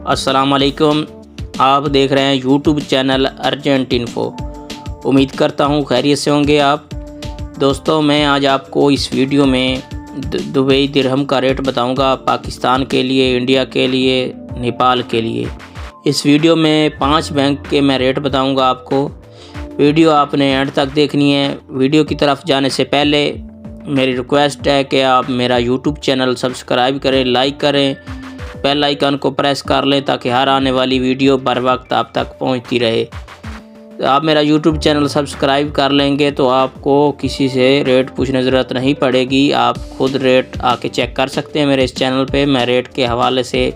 अस्सलाम वालेकुम। आप देख रहे हैं यूट्यूब चैनल अर्जेंट इन्फो। उम्मीद करता हूँ खैरियत से होंगे आप। दोस्तों, मैं आज आपको इस वीडियो में दुबई दिरहम का रेट बताऊंगा, पाकिस्तान के लिए, इंडिया के लिए, नेपाल के लिए। इस वीडियो में 5 बैंक के मैं रेट बताऊंगा आपको। वीडियो आपने एंड तक देखनी है। वीडियो की तरफ जाने से पहले मेरी रिक्वेस्ट है कि आप मेरा यूट्यूब चैनल सब्सक्राइब करें, लाइक करें, बेल आइकन को प्रेस कर लें ताकि हर आने वाली वीडियो बर वक्त आप तक पहुंचती रहे। तो आप मेरा यूट्यूब चैनल सब्सक्राइब कर लेंगे तो आपको किसी से रेट पूछने की ज़रूरत नहीं पड़ेगी। आप खुद रेट आके चेक कर सकते हैं मेरे इस चैनल पे। मैं रेट के हवाले से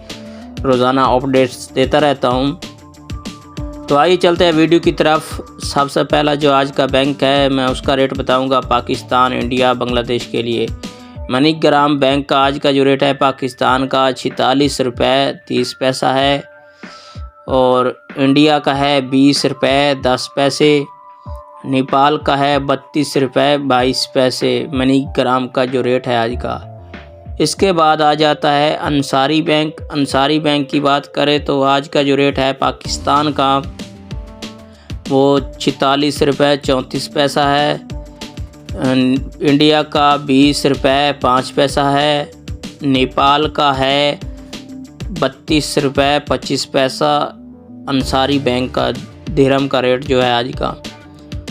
रोज़ाना अपडेट्स देता रहता हूँ। तो आइए चलते हैं वीडियो की तरफ। सबसे पहला जो आज का बैंक है, मैं उसका रेट बताऊंगा पाकिस्तान, इंडिया, बांग्लादेश के लिए। मनीग्राम बैंक का आज का जो रेट है पाकिस्तान का 46 रुपये 30 पैसा है और इंडिया का है 20 रुपये 10 पैसे। नेपाल का है 32 रुपये 22 पैसे मनीग्राम का जो रेट है आज का। इसके बाद आ जाता है अंसारी बैंक। अंसारी बैंक की बात करें तो आज का जो रेट है पाकिस्तान का वो 46 रुपये 34 पैसा है। इंडिया का 20 रुपये 5 पैसा है। नेपाल का है 32 रुपये 25 पैसा अंसारी बैंक का दिरहम का रेट जो है आज का।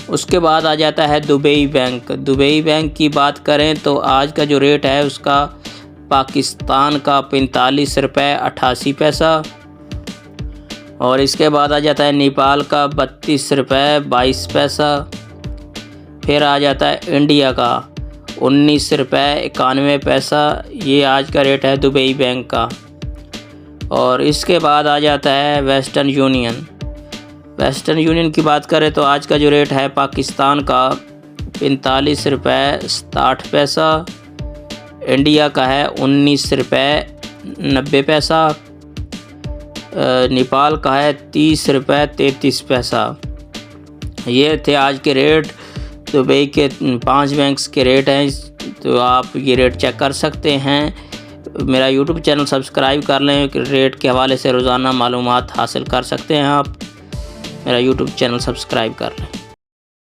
उसके बाद आ जाता है दुबई बैंक। दुबई बैंक की बात करें तो आज का जो रेट है उसका पाकिस्तान का 45 रुपये 88 पैसा। और इसके बाद आ जाता है नेपाल का 32 रुपये 22 पैसा। फिर आ जाता है इंडिया का 19 रुपये 91 पैसा। ये आज का रेट है दुबई बैंक का। और इसके बाद आ जाता है वेस्टर्न यूनियन। वेस्टर्न यूनियन की बात करें तो आज का जो रेट है पाकिस्तान का 45 रुपये 60 पैसा। इंडिया का है 19 रुपये 90 पैसा। नेपाल का है 30 रुपये 33 पैसा। ये थे आज के रेट। दुबई के 5 बैंक्स के रेट हैं, तो आप ये रेट चेक कर सकते हैं। मेरा यूट्यूब चैनल सब्सक्राइब कर लें, रेट के हवाले से रोज़ाना मालूमात हासिल कर सकते हैं आप। मेरा यूट्यूब चैनल सब्सक्राइब कर लें।